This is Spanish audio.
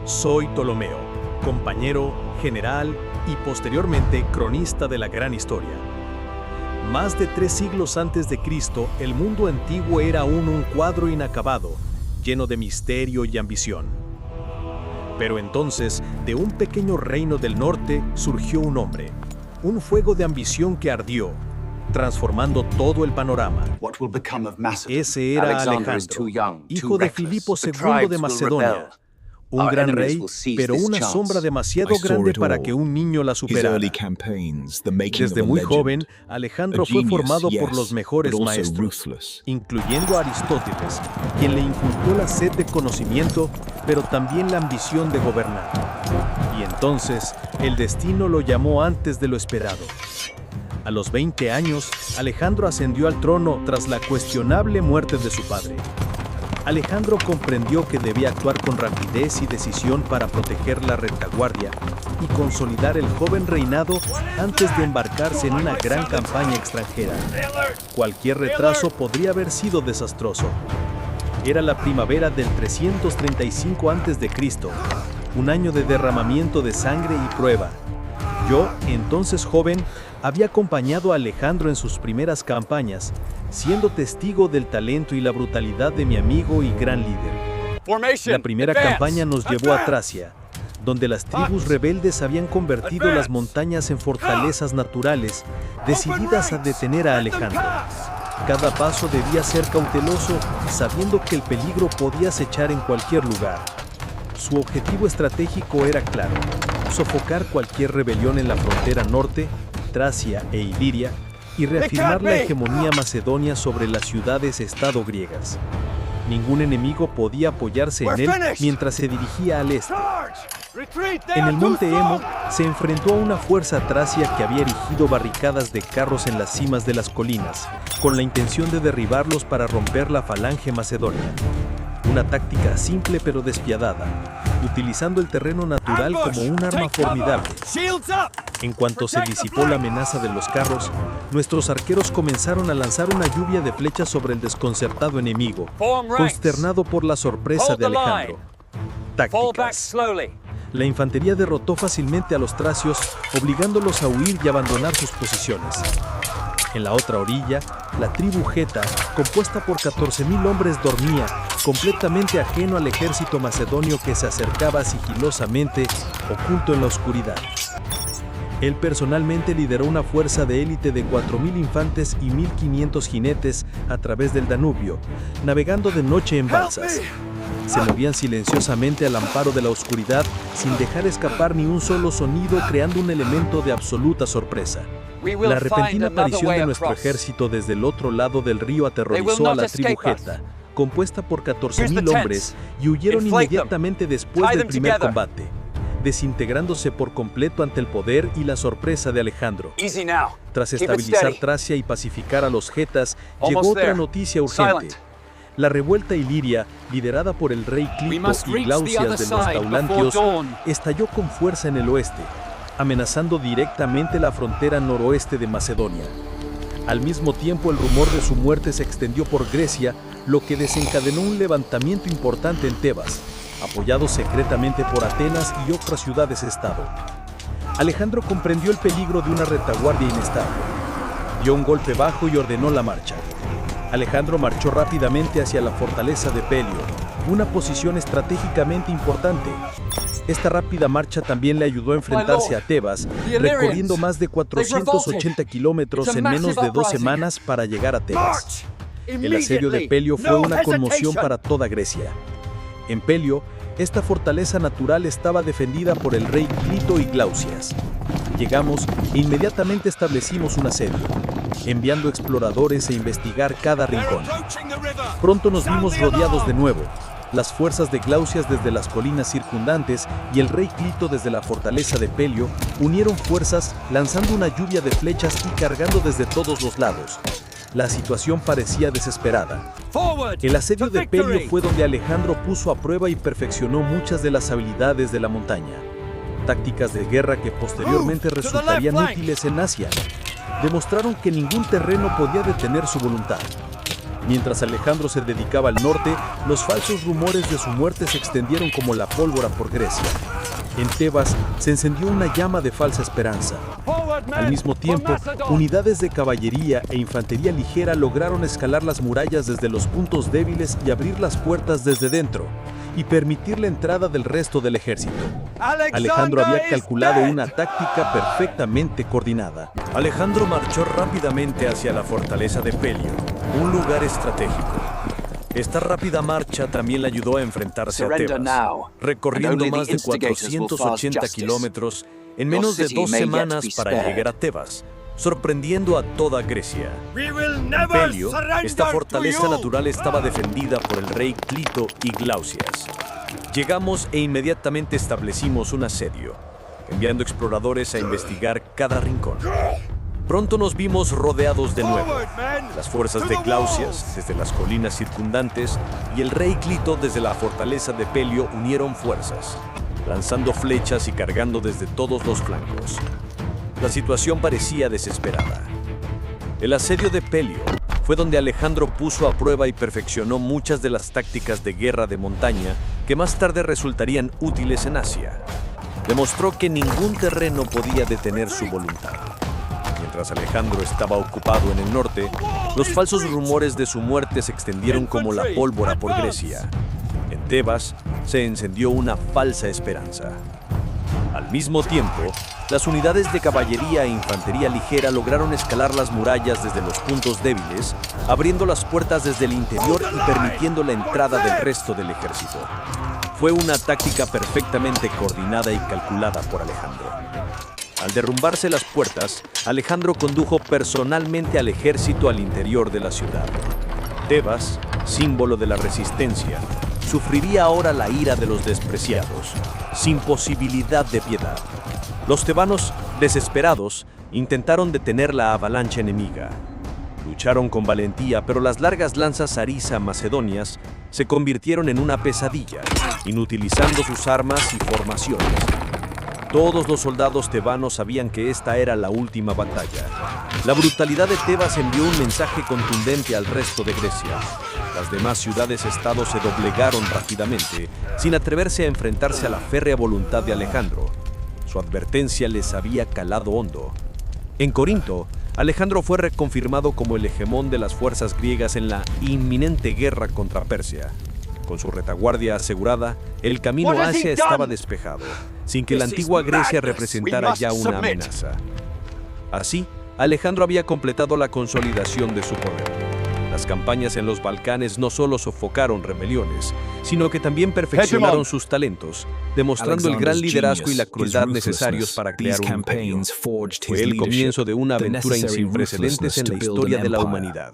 Soy Ptolomeo, compañero, general y posteriormente cronista de la gran historia. Más de 3 siglos antes de Cristo, el mundo antiguo era aún un cuadro inacabado, lleno de misterio y ambición. Pero entonces, de un pequeño reino del norte surgió un hombre, un fuego de ambición que ardió, transformando todo el panorama. Ese era Alejandro, hijo de Filipo II de Macedonia. Un gran rey, pero una sombra demasiado grande para que un niño la superara. Desde muy joven, Alejandro fue formado por los mejores maestros, incluyendo a Aristóteles, quien le inculcó la sed de conocimiento, pero también la ambición de gobernar. Y entonces, el destino lo llamó antes de lo esperado. A los 20 años, Alejandro ascendió al trono tras la cuestionable muerte de su padre. Alejandro comprendió que debía actuar con rapidez y decisión para proteger la retaguardia y consolidar el joven reinado antes de embarcarse en una gran campaña extranjera. Cualquier retraso podría haber sido desastroso. Era la primavera del 335 a.C., un año de derramamiento de sangre y prueba. Yo, entonces joven, había acompañado a Alejandro en sus primeras campañas, siendo testigo del talento y la brutalidad de mi amigo y gran líder. La primera campaña nos llevó a Tracia, donde las tribus rebeldes habían convertido las montañas en fortalezas naturales, decididas a detener a Alejandro. Cada paso debía ser cauteloso, sabiendo que el peligro podía acechar en cualquier lugar. Su objetivo estratégico era claro: sofocar cualquier rebelión en la frontera norte, Tracia e Iliria, y reafirmar la hegemonía macedonia sobre las ciudades-estado griegas. Ningún enemigo podía apoyarse en él mientras se dirigía al este. En el monte Hemo se enfrentó a una fuerza tracia que había erigido barricadas de carros en las cimas de las colinas, con la intención de derribarlos para romper la falange macedonia. Una táctica simple pero despiadada, utilizando el terreno natural como un arma formidable. En cuanto se disipó la amenaza de los carros, nuestros arqueros comenzaron a lanzar una lluvia de flechas sobre el desconcertado enemigo, consternado por la sorpresa de Alejandro. Tácticas. La infantería derrotó fácilmente a los tracios, obligándolos a huir y abandonar sus posiciones. En la otra orilla, la tribu geta, compuesta por 14.000 hombres, dormía, completamente ajeno al ejército macedonio que se acercaba sigilosamente, oculto en la oscuridad. Él personalmente lideró una fuerza de élite de 4.000 infantes y 1.500 jinetes a través del Danubio, navegando de noche en balsas. Se movían silenciosamente al amparo de la oscuridad, sin dejar escapar ni un solo sonido, creando un elemento de absoluta sorpresa. La repentina aparición de nuestro ejército desde el otro lado del río aterrorizó a la tribu geta, compuesta por 14.000 hombres, y huyeron inmediatamente después del primer combate, desintegrándose por completo ante el poder y la sorpresa de Alejandro. Tras estabilizar Tracia y pacificar a los getas, llegó otra noticia urgente. La revuelta iliria, liderada por el rey Clito y Glaucias de los Taulantios, estalló con fuerza en el oeste, amenazando directamente la frontera noroeste de Macedonia. Al mismo tiempo, el rumor de su muerte se extendió por Grecia, lo que desencadenó un levantamiento importante en Tebas, apoyado secretamente por Atenas y otras ciudades-estado. Alejandro comprendió el peligro de una retaguardia inestable. Dio un golpe bajo y ordenó la marcha. Alejandro marchó rápidamente hacia la fortaleza de Pelio, una posición estratégicamente importante. Esta rápida marcha también le ayudó a enfrentarse a Tebas, recorriendo más de 480 kilómetros en menos de 2 semanas para llegar a Tebas. El asedio de Pelio fue una conmoción para toda Grecia. En Pelio, esta fortaleza natural estaba defendida por el rey Clito y Glaucias. Llegamos e inmediatamente establecimos un asedio, enviando exploradores a investigar cada rincón. Pronto nos vimos rodeados de nuevo, las fuerzas de Glaucias desde las colinas circundantes y el rey Clito desde la fortaleza de Pelio unieron fuerzas, lanzando una lluvia de flechas y cargando desde todos los lados. La situación parecía desesperada. El asedio de Pelio fue donde Alejandro puso a prueba y perfeccionó muchas de las habilidades de la montaña. Tácticas de guerra que posteriormente resultarían útiles en Asia. Demostraron que ningún terreno podía detener su voluntad. Mientras Alejandro se dedicaba al norte, los falsos rumores de su muerte se extendieron como la pólvora por Grecia. En Tebas se encendió una llama de falsa esperanza. Al mismo tiempo, unidades de caballería e infantería ligera lograron escalar las murallas desde los puntos débiles y abrir las puertas desde dentro, y permitir la entrada del resto del ejército. Alejandro había calculado una táctica perfectamente coordinada. Alejandro marchó rápidamente hacia la fortaleza de Pelio, un lugar estratégico. Esta rápida marcha también le ayudó a enfrentarse a Tebas, recorriendo más de 480 kilómetros en menos de 2 semanas para llegar a Tebas, sorprendiendo a toda Grecia. En Pelio, esta fortaleza natural estaba defendida por el rey Clito y Glaucias. Llegamos e inmediatamente establecimos un asedio, enviando exploradores a investigar cada rincón. Pronto nos vimos rodeados de nuevo. Las fuerzas de Glaucias desde las colinas circundantes y el rey Clito desde la fortaleza de Pelio unieron fuerzas, lanzando flechas y cargando desde todos los flancos. La situación parecía desesperada. El asedio de Pelio fue donde Alejandro puso a prueba y perfeccionó muchas de las tácticas de guerra de montaña que más tarde resultarían útiles en Asia. Demostró que ningún terreno podía detener su voluntad. Mientras Alejandro estaba ocupado en el norte, los falsos rumores de su muerte se extendieron como la pólvora por Grecia. En Tebas se encendió una falsa esperanza. Al mismo tiempo, las unidades de caballería e infantería ligera lograron escalar las murallas desde los puntos débiles, abriendo las puertas desde el interior y permitiendo la entrada del resto del ejército. Fue una táctica perfectamente coordinada y calculada por Alejandro. Al derrumbarse las puertas, Alejandro condujo personalmente al ejército al interior de la ciudad. Tebas, símbolo de la resistencia, sufriría ahora la ira de los despreciados, sin posibilidad de piedad. Los tebanos, desesperados, intentaron detener la avalancha enemiga. Lucharon con valentía, pero las largas lanzas sarisa-macedonias se convirtieron en una pesadilla, inutilizando sus armas y formaciones. Todos los soldados tebanos sabían que esta era la última batalla. La brutalidad de Tebas envió un mensaje contundente al resto de Grecia. Las demás ciudades-estado se doblegaron rápidamente, sin atreverse a enfrentarse a la férrea voluntad de Alejandro. Su advertencia les había calado hondo. En Corinto, Alejandro fue reconfirmado como el hegemón de las fuerzas griegas en la inminente guerra contra Persia. Con su retaguardia asegurada, el camino a Asia estaba despejado, sin que la antigua Grecia representara ya una amenaza. Así, Alejandro había completado la consolidación de su poder. Las campañas en los Balcanes no solo sofocaron rebeliones, sino que también perfeccionaron sus talentos, demostrando el gran liderazgo y la crueldad necesarios para crear un imperio. Fue el comienzo de una aventura sin precedentes en la historia de la humanidad.